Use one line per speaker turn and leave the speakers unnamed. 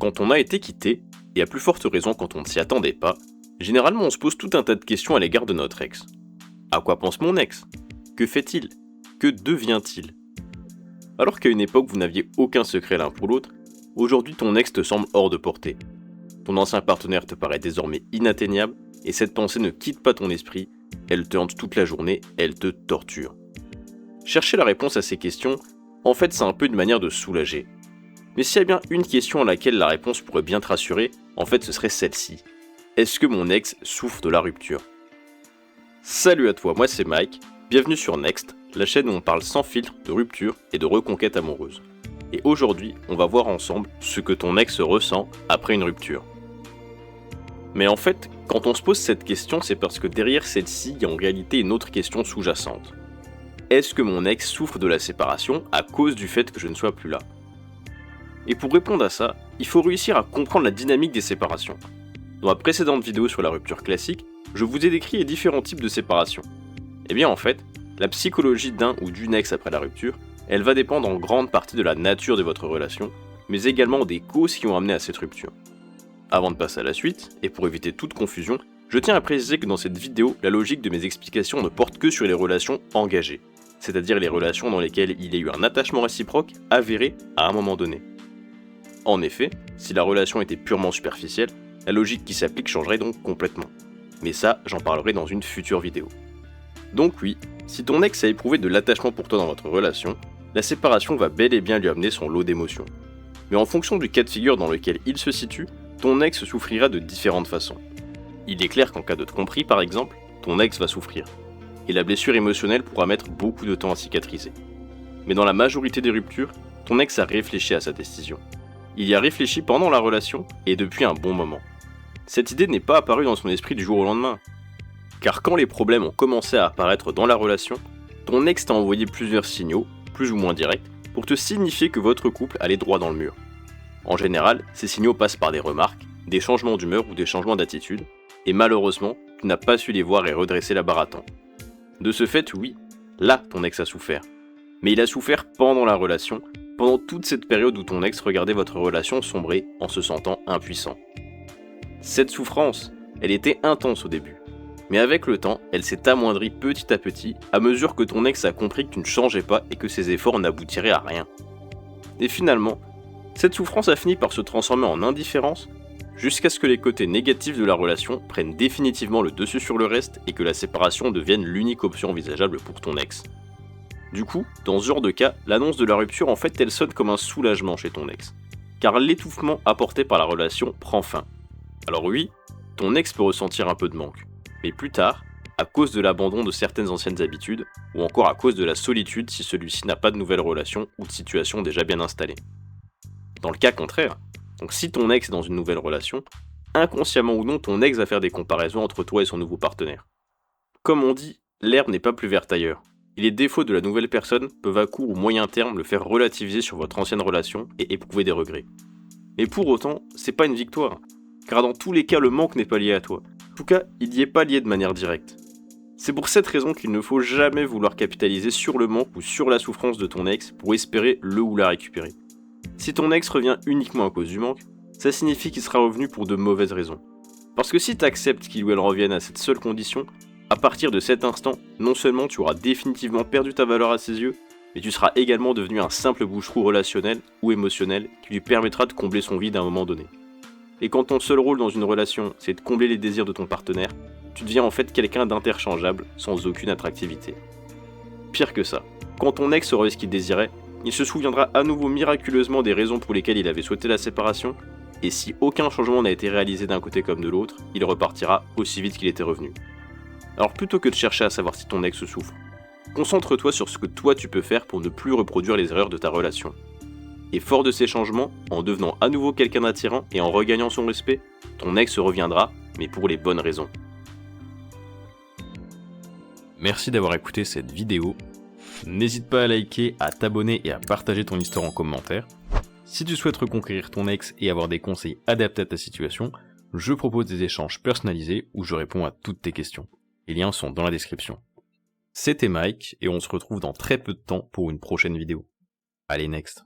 Quand on a été quitté, et à plus forte raison quand on ne s'y attendait pas, généralement on se pose tout un tas de questions à l'égard de notre ex. À quoi pense mon ex? Que fait-il? Que devient-il? Alors qu'à une époque vous n'aviez aucun secret l'un pour l'autre, aujourd'hui ton ex te semble hors de portée. Ton ancien partenaire te paraît désormais inatteignable, et cette pensée ne quitte pas ton esprit, elle te hante toute la journée, elle te torture. Chercher la réponse à ces questions, en fait c'est un peu une manière de se soulager. Mais s'il y a bien une question à laquelle la réponse pourrait bien te rassurer, en fait ce serait celle-ci. Est-ce que mon ex souffre de la rupture? Salut à toi, moi c'est Mike, bienvenue sur Next, la chaîne où on parle sans filtre de rupture et de reconquête amoureuse. Et aujourd'hui, on va voir ensemble ce que ton ex ressent après une rupture. Mais en fait, quand on se pose cette question, c'est parce que derrière celle-ci, il y a en réalité une autre question sous-jacente. Est-ce que mon ex souffre de la séparation à cause du fait que je ne sois plus là? Et pour répondre à ça, il faut réussir à comprendre la dynamique des séparations. Dans ma précédente vidéo sur la rupture classique, je vous ai décrit les différents types de séparation. Et bien en fait, la psychologie d'un ou d'une ex après la rupture, elle va dépendre en grande partie de la nature de votre relation, mais également des causes qui ont amené à cette rupture. Avant de passer à la suite, et pour éviter toute confusion, je tiens à préciser que dans cette vidéo, la logique de mes explications ne porte que sur les relations engagées, c'est-à-dire les relations dans lesquelles il y a eu un attachement réciproque avéré à un moment donné. En effet, si la relation était purement superficielle, la logique qui s'applique changerait donc complètement. Mais ça, j'en parlerai dans une future vidéo. Donc oui, si ton ex a éprouvé de l'attachement pour toi dans votre relation, la séparation va bel et bien lui amener son lot d'émotions. Mais en fonction du cas de figure dans lequel il se situe, ton ex souffrira de différentes façons. Il est clair qu'en cas de tromperie par exemple, ton ex va souffrir. Et la blessure émotionnelle pourra mettre beaucoup de temps à cicatriser. Mais dans la majorité des ruptures, ton ex a réfléchi à sa décision. Il y a réfléchi pendant la relation et depuis un bon moment. Cette idée n'est pas apparue dans son esprit du jour au lendemain. Car quand les problèmes ont commencé à apparaître dans la relation, ton ex t'a envoyé plusieurs signaux, plus ou moins directs, pour te signifier que votre couple allait droit dans le mur. En général, ces signaux passent par des remarques, des changements d'humeur ou des changements d'attitude, et malheureusement, tu n'as pas su les voir et redresser la barre à temps. De ce fait, oui, là ton ex a souffert. Mais il a souffert pendant la relation, pendant toute cette période où ton ex regardait votre relation sombrer en se sentant impuissant. Cette souffrance, elle était intense au début. Mais avec le temps, elle s'est amoindrie petit à petit à mesure que ton ex a compris que tu ne changeais pas et que ses efforts n'aboutiraient à rien. Et finalement, cette souffrance a fini par se transformer en indifférence jusqu'à ce que les côtés négatifs de la relation prennent définitivement le dessus sur le reste et que la séparation devienne l'unique option envisageable pour ton ex. Du coup, dans ce genre de cas, l'annonce de la rupture en fait elle sonne comme un soulagement chez ton ex, car l'étouffement apporté par la relation prend fin. Alors oui, ton ex peut ressentir un peu de manque, mais plus tard, à cause de l'abandon de certaines anciennes habitudes, ou encore à cause de la solitude si celui-ci n'a pas de nouvelles relations ou de situation déjà bien installée. Dans le cas contraire, donc si ton ex est dans une nouvelle relation, inconsciemment ou non ton ex va faire des comparaisons entre toi et son nouveau partenaire. Comme on dit, l'herbe n'est pas plus verte ailleurs. Et les défauts de la nouvelle personne peuvent à court ou moyen terme le faire relativiser sur votre ancienne relation et éprouver des regrets. Mais pour autant, c'est pas une victoire, car dans tous les cas le manque n'est pas lié à toi. En tout cas, il n'y est pas lié de manière directe. C'est pour cette raison qu'il ne faut jamais vouloir capitaliser sur le manque ou sur la souffrance de ton ex pour espérer le ou la récupérer. Si ton ex revient uniquement à cause du manque, ça signifie qu'il sera revenu pour de mauvaises raisons. Parce que si tu acceptes qu'il ou elle revienne à cette seule condition, à partir de cet instant, non seulement tu auras définitivement perdu ta valeur à ses yeux, mais tu seras également devenu un simple bouche-trou relationnel ou émotionnel qui lui permettra de combler son vide à un moment donné. Et quand ton seul rôle dans une relation, c'est de combler les désirs de ton partenaire, tu deviens en fait quelqu'un d'interchangeable sans aucune attractivité. Pire que ça, quand ton ex aura eu ce qu'il désirait, il se souviendra à nouveau miraculeusement des raisons pour lesquelles il avait souhaité la séparation, et si aucun changement n'a été réalisé d'un côté comme de l'autre, il repartira aussi vite qu'il était revenu. Alors plutôt que de chercher à savoir si ton ex souffre, concentre-toi sur ce que toi tu peux faire pour ne plus reproduire les erreurs de ta relation. Et fort de ces changements, en devenant à nouveau quelqu'un d'attirant et en regagnant son respect, ton ex reviendra, mais pour les bonnes raisons. Merci d'avoir écouté cette vidéo. N'hésite pas à liker, à t'abonner et à partager ton histoire en commentaire. Si tu souhaites reconquérir ton ex et avoir des conseils adaptés à ta situation, je propose des échanges personnalisés où je réponds à toutes tes questions. Les liens sont dans la description. C'était Mike et on se retrouve dans très peu de temps pour une prochaine vidéo. Allez, next.